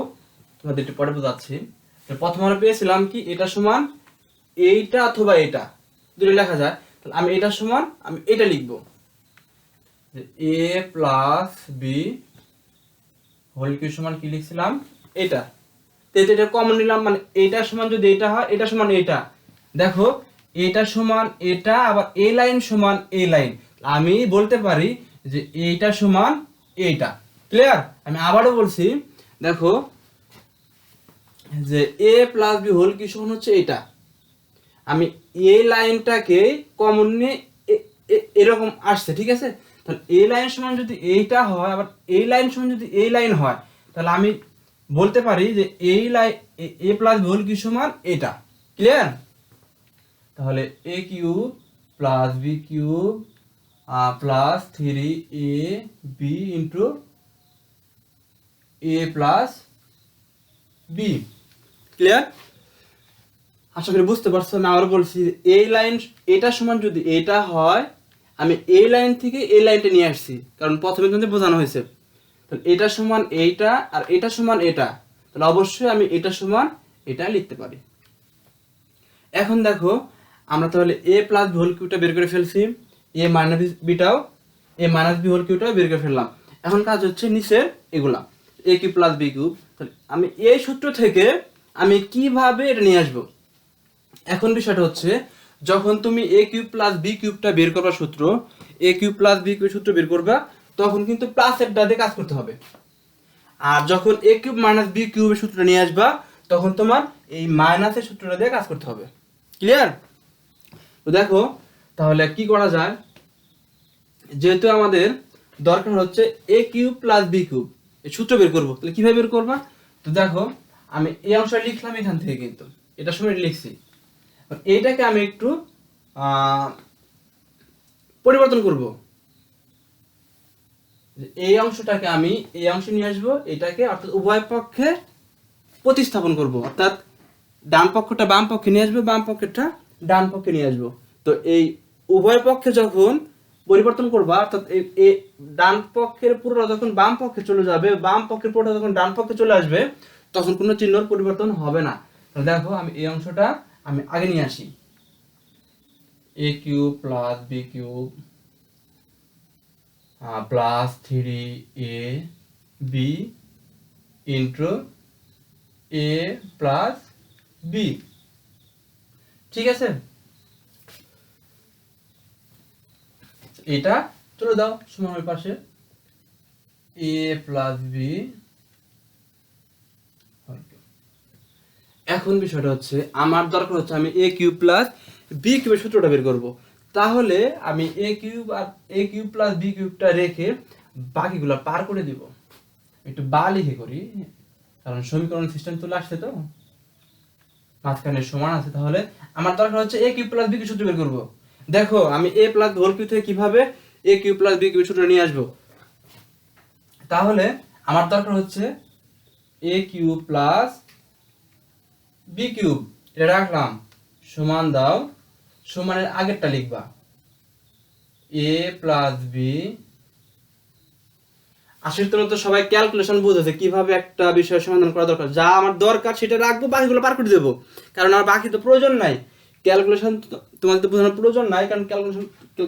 তোমাদের একটু পরে বোঝাচ্ছি। প্রথমে আমরা পেয়েছিলাম কি এটা সমান এইটা অথবা এটা, দুটো লেখা যায়। তাহলে আমি এটা সমান আমি এটা লিখবো, যে a plus b whole cube সমান কি লিখছিলাম এটা। তো এটা কমন নিলাম, মানে এটা সমান যদি এটা হয় এটা সমান এটা। দেখো এটা সমান এটা, আবার এই লাইন সমান এই লাইন, আমি বলতে পারি যে এইটা সমান এইটা। ক্লিয়ার? আমি আবারও বলছি, দেখো যে a plus b whole cube সমান হচ্ছে এটা। আমি এই লাইনটাকে কমন নিয়ে এরকম আসছে, ঠিক আছে? তাহলে এই লাইন সমান যদি এইটা হয়, আবার এই লাইন সমান যদি এই লাইন হয়, তাহলে আমি বলতে পারি যে এই line a plus b whole cube সমান এটা। ক্লিয়ার? তাহলে a cube plus b cube plus 3ab into a plus b. Clear? আশা করি বুঝতে পারছো। আমি আবার বলছি, এই লাইন এটা সমান যদি এটা হয়, আমি এই লাইন থেকে এই লাইনটা নিয়ে আসছি, কারণ প্রথমে তোমাদের বোঝানো হয়েছে। তাহলে এটা সমান এইটা আর এটা সমান এটা, তাহলে অবশ্যই আমি এটা সমান এটা লিখতে পারি। এখন দেখো আমরা তাহলে এ প্লাস বি হোল কিউটা বের করে ফেলছি, এ মাইনাস বিটাও এ মাইনাস বি হোল কিউটাও বের করে ফেললাম। এখন কাজ হচ্ছে নিচের এগুলা এ কিউব প্লাস বি কিউব। তাহলে আমি এই সূত্র থেকে আমি কিভাবে এটা নিয়ে আসবো। এখন বিষয়টা হচ্ছে, যখন তুমি এ কিউব প্লাস বি কিউবটা বের করবা সূত্র, এ কিউব প্লাস বি কিউব সূত্র বের করবা, তখন কিন্তু প্লাসের ডাতে কাজ করতে হবে। আর যখন এ কিউব মাইনাস বি কিউবের সূত্রটা নিয়ে আসবা, তখন তোমার এই মাইনাসের সূত্রটা দিয়ে কাজ করতে হবে। ক্লিয়ার? তো দেখো তাহলে কি করা যায়, যেহেতু আমাদের দরকার হচ্ছে এ কিউব প্লাস বি কিউব এই সূত্র বের করবো, তাহলে কিভাবে বের করবা। তো দেখো আমি এই অংশটা লিখলাম এখান থেকে, কিন্তু এটার সময় লিখছি, এইটাকে আমি একটু পরিবর্তন করব। এই অংশটাকে আমি এই অংশে নিয়ে আসবো, এটাকে অর্থাৎ উভয় পক্ষে প্রতিস্থাপন করব, অর্থাৎ ডান পক্ষটা বাম পক্ষে নিয়ে আসবো, বাম পক্ষেরটা ডান পক্ষে নিয়ে আসবো। তো এই উভয় পক্ষে যখন পরিবর্তন করবা, অর্থাৎ এই ডান পক্ষের পুরোটা যখন বাম পক্ষে চলে যাবে, বাম পক্ষের পুরোটা যখন ডান পক্ষে চলে আসবে, তখন কোনো চিহ্নর পরিবর্তন হবে না। তাহলে দেখো আমি এই অংশটা আমি আগে নিয়ে আসি, a cube plus b cube plus 3ab into a plus b. ঠিক আছে? এটা চলে দাও সমান ওই পাশে, এ প্লাস বি। এখন বিষয়টা হচ্ছে, আমার দরকার হচ্ছে আমি এ কিউব প্লাস বি কিউবের সূত্রটা বের করব। তাহলে আমি এ কিউব আর এ কিউব প্লাস বি কিউবটা রেখে বাকিগুলো পার করে দিব। একটু বা লিখে করি, কারণ সমীকরণ সিস্টেম চলে আসছে, তো মাঝখানে সমান আছে। তাহলে আমার দরকার হচ্ছে এ কিউব প্লাস বি কিউব সূত্র বের করব। দেখো আমি এ প্লাস হোল কিউব থেকে কিভাবে এ কিউব প্লাস বি কিউব সূত্র নিয়ে আসবো। তাহলে আমার দরকার হচ্ছে এ কিউব প্লাস বি কিউব, এটা রাখলাম, সমান দাও, সমানের আগেরটা লিখবা এ প্লাস বি। আশির তো সবাই ক্যালকুলেশন বুঝেছে কিভাবে একটা বিষয়ের সমাধান করা দরকার। যা আমার দরকার সেটা রাখবো, বাকিগুলো পার করে দেবো, কারণ আমার বাকি তো প্রয়োজন নাই। ক্যালকুলেশন তোমাদের তো বোঝানোর প্রয়োজন নাই, কারণ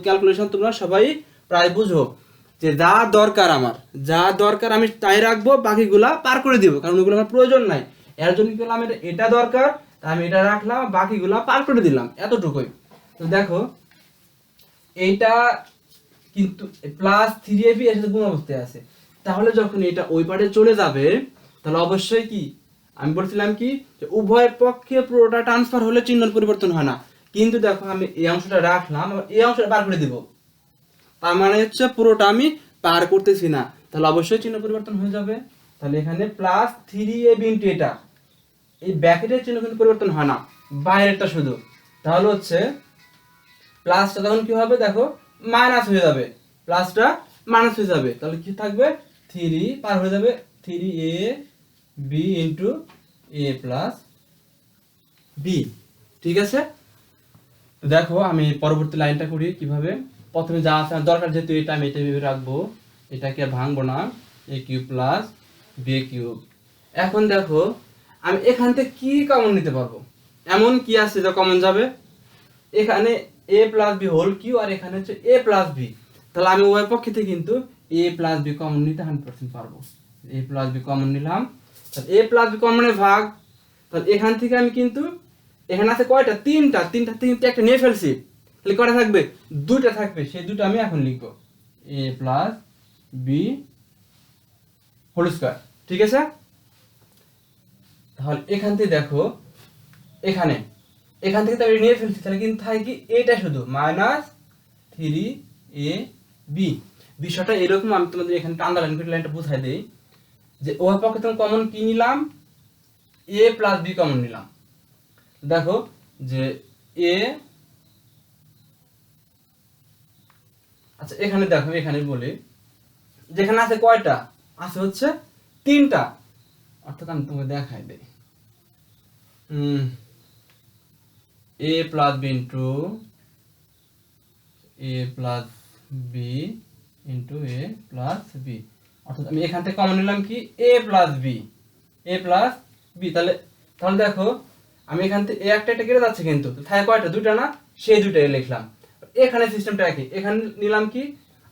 ক্যালকুলেশন তোমরা সবাই প্রায় বুঝো, যে যা দরকার আমার, যা দরকার আমি তাই রাখবো, বাকিগুলা পার করে দিব, কারণ ওগুলো আমার প্রয়োজন নাই। এর জন্য কি করলাম, এটা দরকার তাই আমি এটা রাখলাম, বাকিগুলা পার করে দিলাম, এতটুকুই। তো দেখো এইটা কিন্তু প্লাস 3ab এর সাথে গুণ অবস্থায় আছে, তাহলে যখন এটা ওই পারে চলে যাবে, তাহলে অবশ্যই কি আমি বলছিলাম কি, যে উভয় পক্ষে পুরোটা ট্রান্সফার হলে চিহ্ন পরিবর্তন হয় না। কিন্তু দেখো আমি এই অংশটা রাখলাম, এই অংশটা পার করে দিব, তার মানে হচ্ছে পুরোটা আমি পার করতেছি না, তাহলে অবশ্যই চিহ্ন পরিবর্তন হয়ে যাবে। তাহলে এখানে প্লাস 3ab ইন্টু এটা, এই ব্র্যাকেটের চিহ্ন কিন্তু পরিবর্তন হয় না, বাইরেরটা শুধু। তাহলে হচ্ছে প্লাসটা তখন কি হবে, দেখো মাইনাস হয়ে যাবে, প্লাসটা মাইনাস হয়ে যাবে, তাহলে কি থাকবে 3 পার হয়ে যাবে 3a b into a plus b. ঠিক আছে, তো দেখো আমি পরবর্তী লাইনটা করি কিভাবে। প্রথমে যা আছে আমার দরকার, যেহেতু এটা আমি এটা ভেবে রাখবো, এটাকে আর ভাঙবো না, এ কিউব প্লাস বি কিউব। এখন দেখো আমি এখান থেকে কি কমন নিতে পারবো, এমন কি আছে যা কমন যাবে, এখানে এ plus b whole Q R এখানে হচ্ছে এ প্লাস বি, তাহলে আমি উভয় পক্ষে থেকে কিন্তু এ প্লাস বি কমন নিতে 100% পারবো। এ প্লাস বি কমন নিলাম, তাহলে এ প্লাস বি কমনের ভাগ, তাহলে এখান থেকে আমি কিন্তু এখানে আছে কয়টা, তিনটা থেকে কিন্তু একটা নিয়ে ফেলছি, তাহলে কয়টা থাকবে, দুইটা থাকবে, সেই দুটো আমি এখন লিখবো এ প্লাস বি হোল স্কয়ার। ঠিক আছে, তাহলে এখান থেকে দেখো এখানে এখান থেকে তো আমি নিয়ে ফেলছি, তাহলে কিন্তু থাকে কি এটা শুধু মাইনাস 3ab। বিষয়টা এরকম, আমি তোমাদের এখানে আন্ডারলাইন করে লাইনটা বুঝাই দেই যে উভয় পক্ষে তুমি কমন কি নিলাম, এ প্লাস বি কমন নিলাম। দেখো যে এ, আচ্ছা এখানে দেখো এখানে বলি যেখানে আছে কয়টা আছে, হচ্ছে তিনটা, অর্থাৎ আমি তোমাকে দেখাই দেই a plus b into a plus b into a plus b, অর্থাৎ আমি এখান থেকে কমন নিলাম কি a plus b, a plus b. তাহলে তাহলে দেখো আমি এখান থেকে এ একটা কেটে যাচ্ছে, কিন্তু থাকে কয়টা, দুইটা না, সেই দুইটাই লিখলাম। এখানে সিস্টেমটা একই, এখানে নিলাম কি,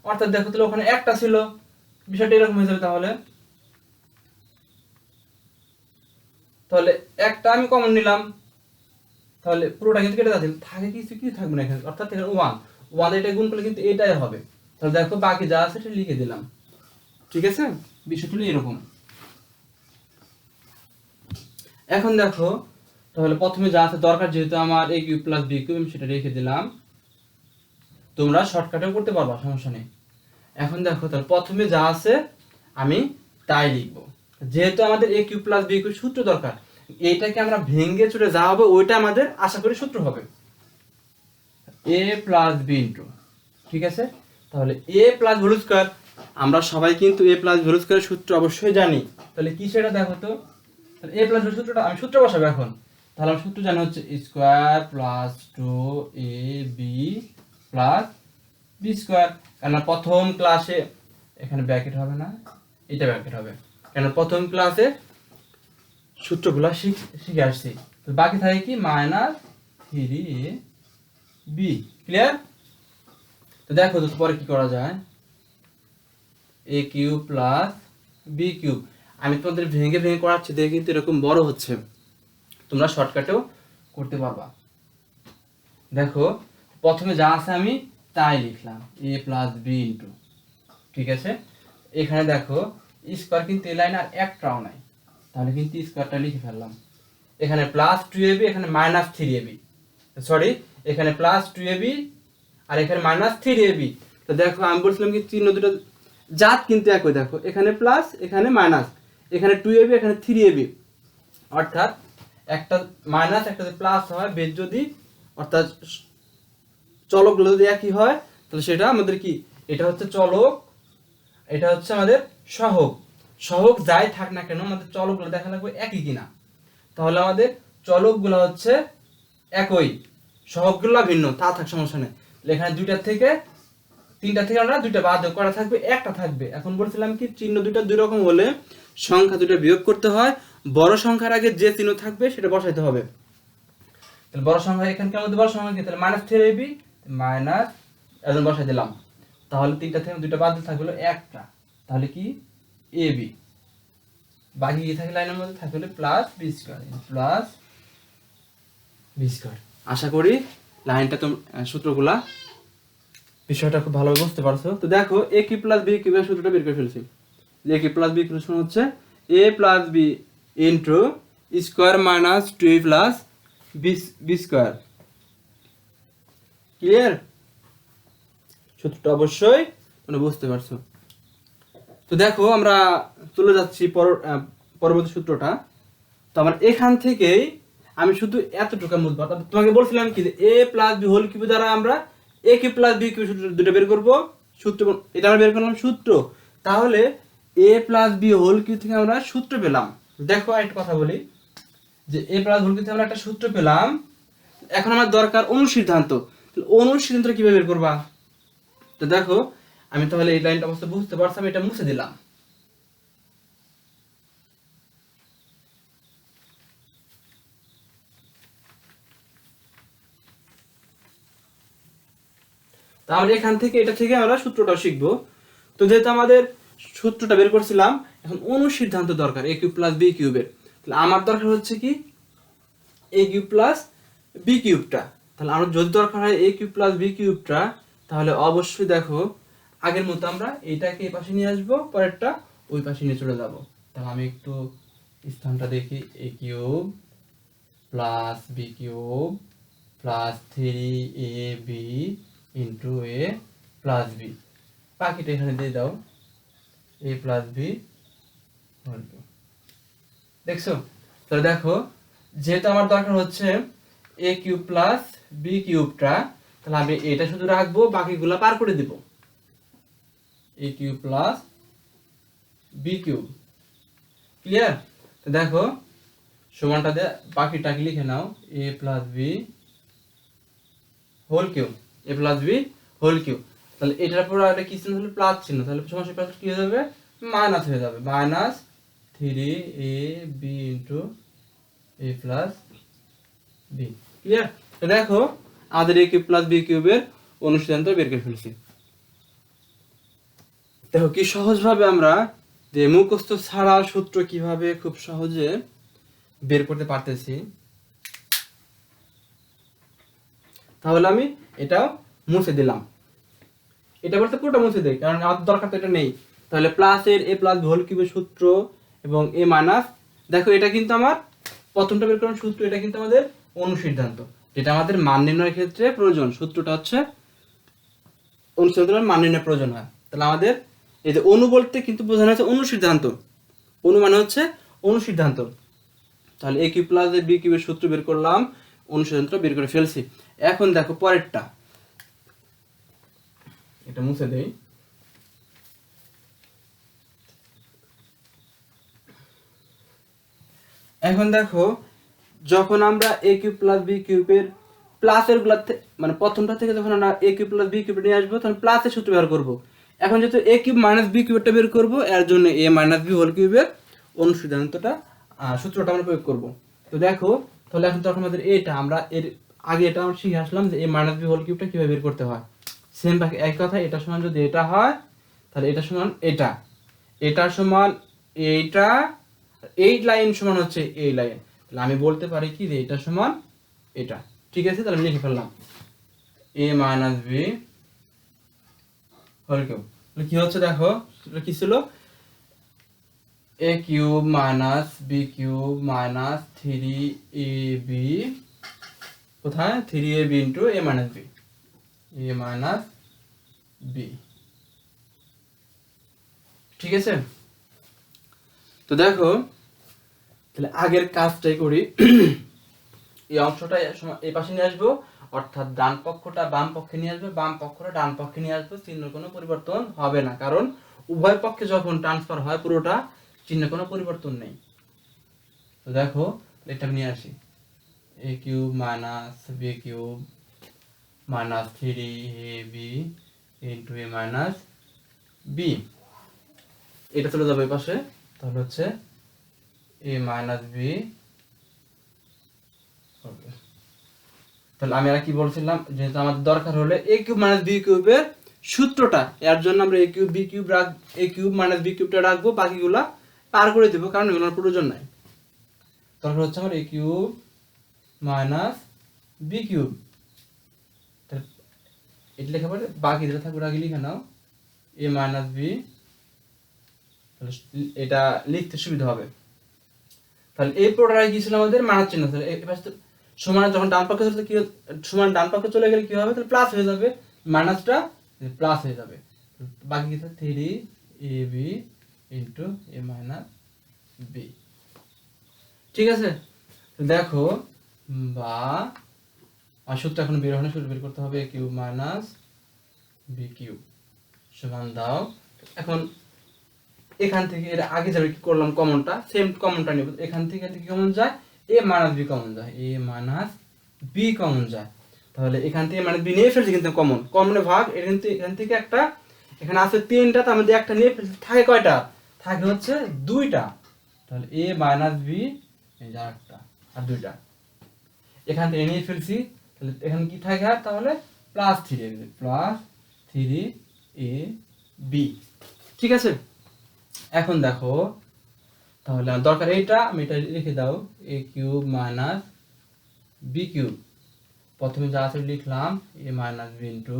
অর্থাৎ দেখো তাহলে ওখানে একটা ছিল, বিষয়টা এরকম হয়ে যাবে। তাহলে একটা আমি কমন নিলাম, তাহলে পুরোটা কিন্তু কেটে যাচ্ছে, থাকে কিছু কিছু থাকবে না এখানে, অর্থাৎ এখানে ওয়ান এটা গুণ করলে কিন্তু এটাই হবে। তাহলে দেখো বাকি যা আছে সেটা লিখে দিলাম। ঠিক আছে, বিষয়টা হলো এরকম। এখন দেখো তাহলে প্রথমে যা আছে দরকার, যেহেতু আমার a cube plus b cube, আমি সেটা রেখে দিলাম, তোমরা শর্টকাটেও করতে পারবা, সমস্যা নেই। এখন দেখো তাহলে প্রথমে যা আছে আমি তাই লিখবো, যেহেতু আমাদের a cube plus b cube সূত্র দরকার, এইটাকে আমরা ভেঙে চলে যা হবে ওইটা আমাদের আশা করি সূত্র হবে a প্লাস b ইন্টু, ঠিক আছে, তাহলে a প্লাস হোল স্কয়ার, আমরা সবাই কিন্তু a প্লাস হোল স্কয়ারের সূত্র অবশ্যই জানি। তাহলে কি সেটা দেখো তো, তাহলে a প্লাস সূত্রটা আমি সূত্র বসাবো এখন, তাহলে আমি সূত্র জানি হচ্ছে square plus 2ab plus b square. কারণ প্রথম ক্লাসে এখানে ব্র্যাকেট হবে না, এটা ব্র্যাকেট হবে, কেন প্রথম ক্লাসে সূত্রগুলো শিখে আসছি। তো বাকি থাকে কি মাইনাস 3ab। ক্লিয়ার? তো দেখো তো পরে কি করা যায়, a cube plus b cube, আমি তোমাদের ভেঙে ভেঙে করাচ্ছি দেখে কিন্তু এরকম বড় হচ্ছে, তোমরা শর্টকাটেও করতে পারবা। দেখো প্রথমে যা আছে আমি তাই লিখলাম a প্লাস b ইন্টু, ঠিক আছে, এখানে দেখো স্কয়ার কিন্তু এই লাইন আর একটাও নাই, তাহলে কিন্তু স্কয়ারটা লিখে ফেললাম। এখানে প্লাস 2ab, এখানে মাইনাস 3ab, সরি এখানে প্লাস 2ab আর এখানে মাইনাস 3ab। তো দেখো আমি বলছিলাম কি চিহ্ন দুটো জাত কিন্তু একই, দেখো এখানে প্লাস এখানে মাইনাস, এখানে 2ab এখানে 3ab, অর্থাৎ একটা মাইনাস একটা যদি প্লাস হয়, বেদ যদি অর্থাৎ চলকগুলো যদি একই হয়, তাহলে সেটা আমাদের কি, এটা হচ্ছে চলক, এটা হচ্ছে আমাদের সহগ। সহগ যাই থাক না কেন আমাদের চলকগুলো দেখা লাগবে একই কিনা, তাহলে আমাদের চলকগুলো হচ্ছে একই, সহগগুলো ভিন্ন, তা থাক সমস্যা নেই। এখানে তিনটা থেকে আমরা দুইটা বাদ করা থাকবে, একটা থাকবে। এখন বলছিলাম কি চিহ্ন দুইটা দুই রকম হলে সংখ্যা দুটো বিয়োগ করতে হয়, বড় সংখ্যার আগে যে চিহ্ন থাকবে সেটা বসাইতে হবে। তাহলে বড় সংখ্যা এখানকার মধ্যে বড় সংখ্যা কি, তাহলে মাইনাস 3ab মাইনাস এখন বসাই দিলাম, তাহলে তিনটা থেকে দুইটা বাদ থাকলো একটা, তাহলে কি ab, বাকি কি থাকে লাইনের মধ্যে থাকলে plus b square plus b square. আশা করি লাইনটা তো সূত্রগুলা বিষয়টা খুব ভালোভাবে বুঝতে পারছো। তো দেখো a কিউব প্লাস b কিউবের সূত্রটা বের করে ফেলছি, a কিউব প্লাস b কিউবের সূত্র হচ্ছে a plus b into square minus 2a plus b square. Clear? সূত্রটা অবশ্যই তোমরা বুঝতে পারছো। তো দেখো আমরা চলে যাচ্ছি পরবর্তী সূত্রটা। তো আমার এখান থেকেই আমি শুধু এতটুকু বুঝবো, তোমাকে বলছিলাম কি যে a plus b whole cube দ্বারা আমরা a cube plus b cube সূত্র দুটো বের করব, সূত্র, এটা আমরা বের করলাম সূত্র। তাহলে a plus b whole cube থেকে আমরা সূত্র পেলাম। দেখো একটা কথা বলি, যে a প্লাস হোল কিউ থেকে আমরা একটা সূত্র পেলাম। এখন আমার দরকার অনুসিদ্ধান্ত। অনুসিদ্ধান্ত কিভাবে বের করবা? তো দেখো, আমি তাহলে এই লাইনটা অবশ্য বুঝতে পারছি, এটা মুছে দিলাম। তাহলে এখান থেকে এটা থেকে আমরা সূত্রটা শিখবো। তো যেহেতু আমাদের সূত্রটা বের করছিলাম, এখন অনুসিদ্ধান্ত দরকার a কিউব প্লাস বি কিউবের। তাহলে আমার দরকার হচ্ছে কি a কিউব প্লাস বি কিউবটা। তাহলে আমার যদি দরকার হয় a কিউব প্লাস বি কিউবটা, তাহলে অবশ্যই দেখো আগের মতো আমরা এইটাকে এই পাশে নিয়ে আসবো, পরেরটা ওই পাশে নিয়ে চলে যাব। তাহলে আমি একটু স্থানটা দেখি, a cube plus b cube plus 3ab into a plus b, বাকিটা এখানে দিয়ে দাও a প্লাস বি। দেখছো? তাহলে দেখো, যেহেতু আমার দরকার হচ্ছে a কিউব প্লাস বি কিউবটা, তাহলে আমি এটা শুধু রাখবো, বাকিগুলো পার করে দিব। a cube plus b cube, clear? তো দেখো সমানটা দিয়ে বাকিটাকে লিখে নাও, a plus b whole cube, a plus b whole cube. তাহলে এটার পর একটা কি চিহ্ন হলো? প্লাস চিহ্ন। তাহলে সমস্যা প্লাস কি হয়ে যাবে? মাইনাস হয়ে যাবে, minus 3ab into a plus b, clear? তো দেখো আমাদের a কিউব প্লাস বি কিউবের অনুসিদ্ধান্ত বের করে ফেলছি। দেখো কি সহজভাবে আমরা যে মুখস্থ ছাড়া সূত্র কিভাবে খুব সহজে বের করতে পারতেছি। তাহলে আমি এটাও মুছে দিলাম। এটা বলতে পুরোটা মুছে দেই, কারণ আমার দরকার তো এটা নেই। তাহলে প্লাস এর a প্লাস হোল কিউবের সূত্র এবং a মাইনাস, দেখো এটা কিন্তু আমার প্রথমটা বের করার সূত্র, এটা কিন্তু আমাদের অনুসিদ্ধান্ত, যেটা আমাদের মান নির্ণয়ের ক্ষেত্রে প্রয়োজন। সূত্রটা হচ্ছে অনুসিদ্ধান্তের মান নির্ণয়ের প্রয়োজন হয়। তাহলে আমাদের এই যে অনু বলতে কিন্তু বোঝানো হচ্ছে অনুসিদ্ধান্ত, অনু মানে হচ্ছে অনুসিদ্ধান্ত। তাহলে a কিউব প্লাস বি কিউবের সূত্র বের করলাম, অনুসিদ্ধান্ত বের করে ফেলছি। এখন দেখো পরেরটা, এটা মুছে দেই। এখন দেখো, যখন আমরা a কিউব প্লাস বি কিউবের প্লাসের গুলা মানে প্রথমটা থেকে যখন আমরা a cube plus b cube নিয়ে আসবো, তখন প্লাসের সূত্র ব্যবহার করবো। এখন যেহেতু a কিউব মাইনাস বি কিউবটা বের করবো, এর জন্য a মাইনাস বি হোল কিউবের অনুসিদ্ধান্তটা সূত্রটা আমরা প্রয়োগ করবো। তো দেখো, তাহলে এখন তখন আমাদের এটা আমরা এর আগে এটা আমরা শিখে আসলাম যে a মাইনাস বি হোল কিউবটা কিভাবে বের করতে হয়। সেম এক কথা, এটা সমান যদি এটা হয়, তাহলে এটা সমান এটা, এটা সমান এইটা, এই লাইন সমান হচ্ছে এই লাইন। তাহলে আমি বলতে পারি কি যে এটা সমান এটা, ঠিক আছে? তাহলে আমি লিখে ফেললাম a minus b whole cube. কি হচ্ছে দেখো, কি ছিল? a cube minus b cube minus 3ab, কোথায়? 3ab into a minus b, a minus b, ঠিক আছে? তো দেখো, তাহলে আগের কাজটাই করি। এই অংশটা এই পাশে নিয়ে আসবো, অর্থাৎ ডান পক্ষটা বাম পক্ষে নিয়ে আসবো, বাম পক্ষটা ডান পক্ষে নিয়ে আসবো। চিহ্ন কোনো পরিবর্তন হবে না, কারণ উভয় পক্ষে যখন ট্রান্সফার হয় পুরোটা, চিহ্ন কোনো পরিবর্তন নেই। তো দেখো এটা নিয়ে আসি, a cube minus b cube minus 3ab into a minus b, এটা চলে যাবে এই পাশে। তাহলে হচ্ছে a মাইনাস বি। তাহলে আমি আর কি বলছিলাম, যেহেতু আমাদের দরকার হলে a কিউব মাইনাস বি কিউবের সূত্রটা, এর জন্য আমরা a cube b cube a cube minus b কিউবটা রাখবো, বাকিগুলা পার করে দেবো, কারণ এগুলোর প্রয়োজন নাই। তারপর হচ্ছে আমার a cube minus b cube, এটা লেখা পড়ে বাকি যেটা থাকবে আগে লিখে নাও, a মাইনাস বি। তাহলে এটা লিখতে সুবিধা হবে। তাহলে এই পুরোটাই কি ছিল আমাদের মাইনাস চিহ্ন। তাহলে এই পাশে সমান যখন ডান পক্ষে চলে কি সমান ডান পক্ষে চলে গেলে কি হবে? তাহলে প্লাস হয়ে যাবে, মাইনাসটা প্লাস হয়ে যাবে। বাকি কি থাকে? 3ab into a minus b, ঠিক আছে? দেখো, বা সূত্র এখন বের হয় না, সূত্র বের করতে হবে a cube minus b cube সমান দাও। এখন এখান থেকে এর আগে যাবে কি করলাম, কমনটা সেম কমনটা নিব, এখান থেকে কি কমন যায়, a মাইনাস বি কমন যায়, a মাইনাস বি কমন যায়। তাহলে এখান থেকে মানে বি নিয়ে ফেলছি কিন্তু কমনে ভাগ, এখান থেকে একটা, এখানে আছে 3টা, তার মধ্যে একটা নিয়ে ফেলছি, থাকে কয়টা, থাকে হচ্ছে 2টা। তাহলে a মাইনাস বি, এই যে আরেকটা আর 2টা এখান থেকে নিয়ে ফেলছি। তাহলে এখানে কি থাকে, আর তাহলে প্লাস 3ab, ঠিক আছে। এখন দেখো, তাহলে দরকার এইটা, আমি এটা লিখে দাও, a cube minus b cube, প্রথমে যা আছে লিখলাম a মাইনাস বি ইন্টু,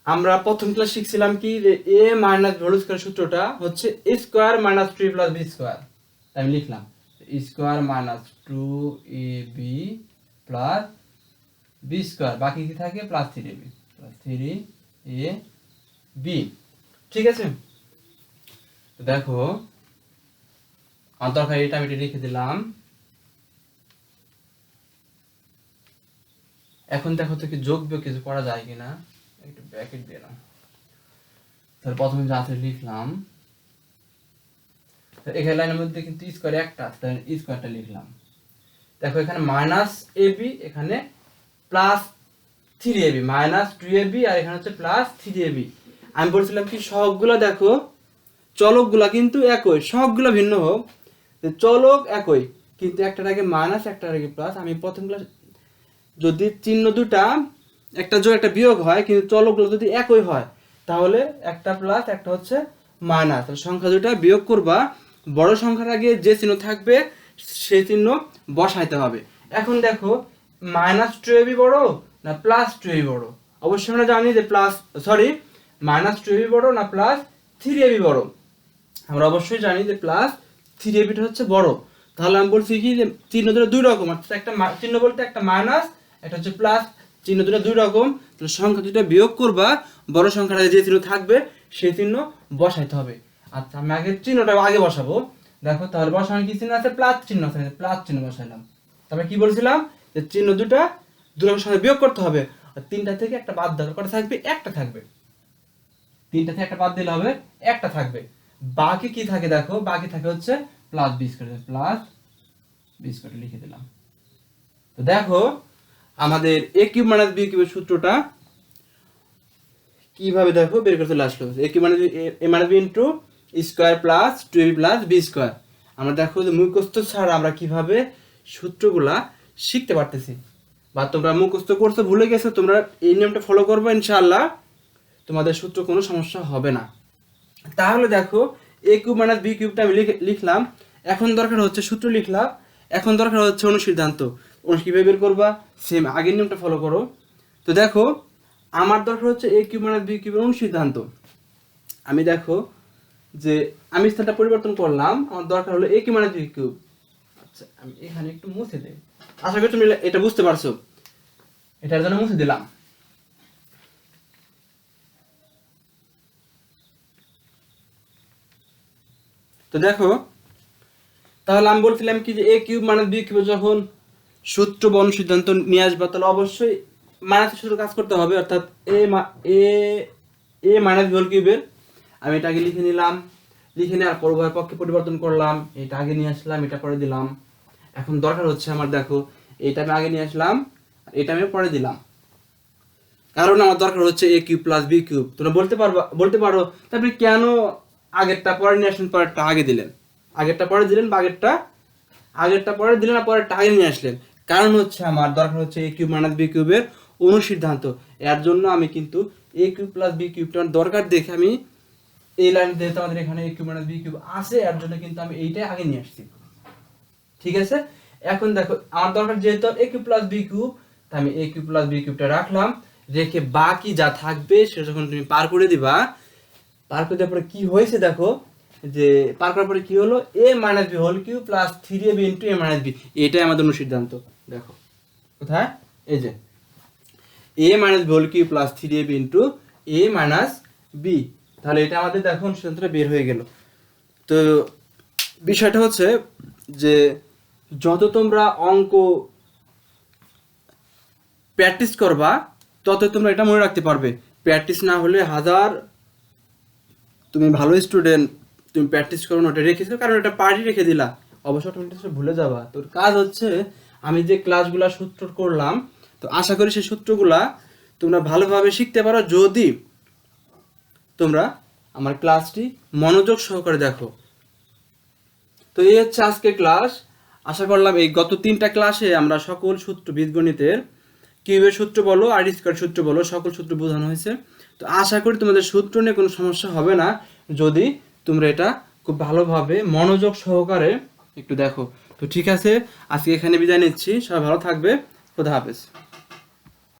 আমরা প্রথম ক্লাস শিখছিলাম কি যে a minus b whole square সূত্রটা হচ্ছে a square minus 3 plus b square, আমি লিখলাম a square minus 2ab plus b square, বাকি কি থাকে প্লাস 3ab, ঠিক আছে। তো দেখো আমার দরকার এটা, আমি এটা লিখে দিলাম। এখন দেখো তো কি যোগ বিয়োগ কিছু করা যায় কিনা, একটু ব্র্যাকেট দিলাম। তাহলে প্রথমে যা আছে লিখলাম, এখানে লাইনের মধ্যে কিন্তু স্কয়ার একটা, তাহলে স্কয়ারটা লিখলাম। দেখো এখানে মাইনাস এবি, এখানে প্লাস 3ab, মাইনাস 2ab, আর এখানে হচ্ছে প্লাস 3ab। আমি বলছিলাম কি সবগুলো দেখো চলকগুলা কিন্তু একই, সবগুলো ভিন্ন হোক, চলক একই কিন্তু একটার আগে মাইনাস একটার আগে প্লাস। আমি প্রথম ক্লাস যদি চিহ্ন দুটা একটা যোগ একটা বিয়োগ হয় কিন্তু চলকগুলো যদি একই হয়, তাহলে একটা প্লাস একটা হচ্ছে মাইনাস, সংখ্যা দুটা বিয়োগ করবা, বড় সংখ্যার আগে যে চিহ্ন থাকবে সেই চিহ্ন বসাইতে হবে। এখন দেখো মাইনাস 2ab বড় না প্লাস 2ab বড়, অবশ্যই আমরা জানি যে মাইনাস 2ab বড় না প্লাস 3ab বড়, আমরা অবশ্যই জানি যে প্লাস 3ab হচ্ছে বড়। তাহলে আমি বলছি কি যে চিহ্ন দুটো দুই রকম, অর্থাৎ একটা চিহ্ন বলতে একটা মাইনাস, একটা হচ্ছে প্লাস, চিহ্ন দুটো দুই রকম, তাহলে সংখ্যা দুটো বিয়োগ করবা, বড় সংখ্যার আগে যে চিহ্ন থাকবে সেই চিহ্ন বসাইতে হবে। আচ্ছা আমি আগে চিহ্নটা আগে বসাবো, দেখো তাহলে বসানোর কি চিহ্ন আছে, প্লাস চিহ্ন আছে, প্লাস চিহ্ন বসাইলাম। তারপরে কি বলছিলাম যে চিহ্ন দুটা দুই রকম সংখ্যা বিয়োগ করতে হবে, আর 3টা থেকে একটা বাদ দেওয়ার কটা থাকবে, একটা থাকবে, 3টা থেকে একটা বাদ দিলে হবে একটা থাকবে, বাকি কি থাকে দেখো, বাকি থাকে হচ্ছে plus b square, plus b square লিখে দিলাম। তো দেখো আমাদের a কিউব মাইনাস b কিউবের সূত্রটা কিভাবে দেখো বের করতে আসলো, a cube minus a minus b into square plus 2ab plus b square. আমরা দেখো যে মুখস্থ ছাড়া আমরা কিভাবে সূত্রগুলা শিখতে পারতেছি, বা তোমরা মুখস্থ করতে ভুলে গেছো, তোমরা এই নিয়মটা ফলো করবে, ইনশাআল্লাহ তোমাদের সূত্র কোনো সমস্যা হবে না। তাহলে দেখো a কিউব মাইনাস b কিউবটা আমি লিখলাম, এখন দরকার হচ্ছে সূত্র লিখলাম, এখন দরকার হচ্ছে অনুসিদ্ধান্ত। কিভাবে বের করবা, সেম আগের নিয়মটা ফলো করো। তো দেখো আমার দরকার হচ্ছে a কিউব মাইনাস b কিউবের অনুসিদ্ধান্ত। আমি দেখো যে আমি স্থানটা পরিবর্তন করলাম, আমার দরকার হলো a cube minus b cube. আচ্ছা আমি এখানে একটু মুছে দেই, আশা করি তুমি এটা বুঝতে পারছো, এটার জন্য মুছে দিলাম। তো দেখো তাহলে আমি বলছিলাম কি যে a cube minus b cube যখন সূত্র বা অনুসিদ্ধান্ত নিয়ে আসবা, তাহলে অবশ্যই মাইনাসের সূত্র কাজ করতে হবে, অর্থাৎ a মাইনাস b হোল কিউবের, আমি এটা আগে লিখে নিলাম, লিখে নেওয়ার পর উভয় পক্ষে পরিবর্তন করলাম, এটা আগে নিয়ে আসলাম, এটা পরে দিলাম। এখন দরকার হচ্ছে আমার দেখো এটা আমি আগে নিয়ে আসলাম, এটা আমি পরে দিলাম, কারণ আমার দরকার হচ্ছে a cube plus b cube. তোমরা বলতে পারো তারপরে কেন আগেরটা পরে নিয়ে আসলেন, পরেরটা আগে দিলেন, আগেরটা পরে দিলেন, বা আগেরটা পরে দিলেন আর পরেরটা আগে নিয়ে আসলেন। কারণ হচ্ছে আমার দরকার হচ্ছে a কিউব মাইনাস b কিউবের অনুসিদ্ধান্ত, এর জন্য আমি কিন্তু a কিউব প্লাস b কিউবটা দরকার দেখে আমি এই লাইন যেহেতু আমাদের এখানে a cube minus b cube আছে, এর জন্য কিন্তু আমি এইটাই আগে নিয়ে আসছি, ঠিক আছে। এখন দেখো আমার দরকার যেহেতু a cube plus b cube, তাই আমি a কিউব প্লাস b কিউবটা রাখলাম, রেখে বাকি যা থাকবে সেটা যখন তুমি পার করে দিবা, পার করে দেওয়ার পরে কি হয়েছে দেখো, যে পার করার পরে কি হলো, a minus b whole cube plus 3ab into a minus b, এটাই আমাদের অনুসিদ্ধান্ত। দেখো কোথায়, এই যে a minus b whole cube plus 3ab into a minus b, তাহলে এটা আমাদের দেখো অনুসিদ্ধান্তটা বের হয়ে গেল। তো বিষয়টা হচ্ছে যে যত তোমরা অঙ্ক প্র্যাকটিস করবা তত তোমরা এটা মনে রাখতে পারবে, প্র্যাকটিস না হলে হাজার তুমি ভালো স্টুডেন্ট, তুমি প্র্যাকটিস করো না, ওটা রেখেছো কারণ এটা পার্টি রেখে দিলা, অবশ্য তুমি এটা ভুলে যাবা। তোর কাজ হচ্ছে আমি যে ক্লাসগুলা সূত্র করলাম, তো আশা করি সেই সূত্রগুলা তোমরা ভালোভাবে শিখতে পারো যদি তোমরা আমার ক্লাসটি মনোযোগ সহকারে দেখো। তো এই হচ্ছে আজকের ক্লাস। আশা করলাম এই গত 3টা ক্লাসে আমরা সকল সূত্র, বীজগণিতের কিউবের সূত্র বলো আর স্কয়ার সূত্র বলো, সকল সূত্র বোঝানো হয়েছে। তো আশা করি তোমাদের সূত্র নিয়ে কোনো সমস্যা হবে না যদি তোমরা এটা খুব ভালোভাবে মনোযোগ সহকারে একটু দেখো। তো ঠিক আছে, আজকে এখানে বিদায় নিচ্ছি, সবাই ভালো থাকবে, খোদা হাফেজ।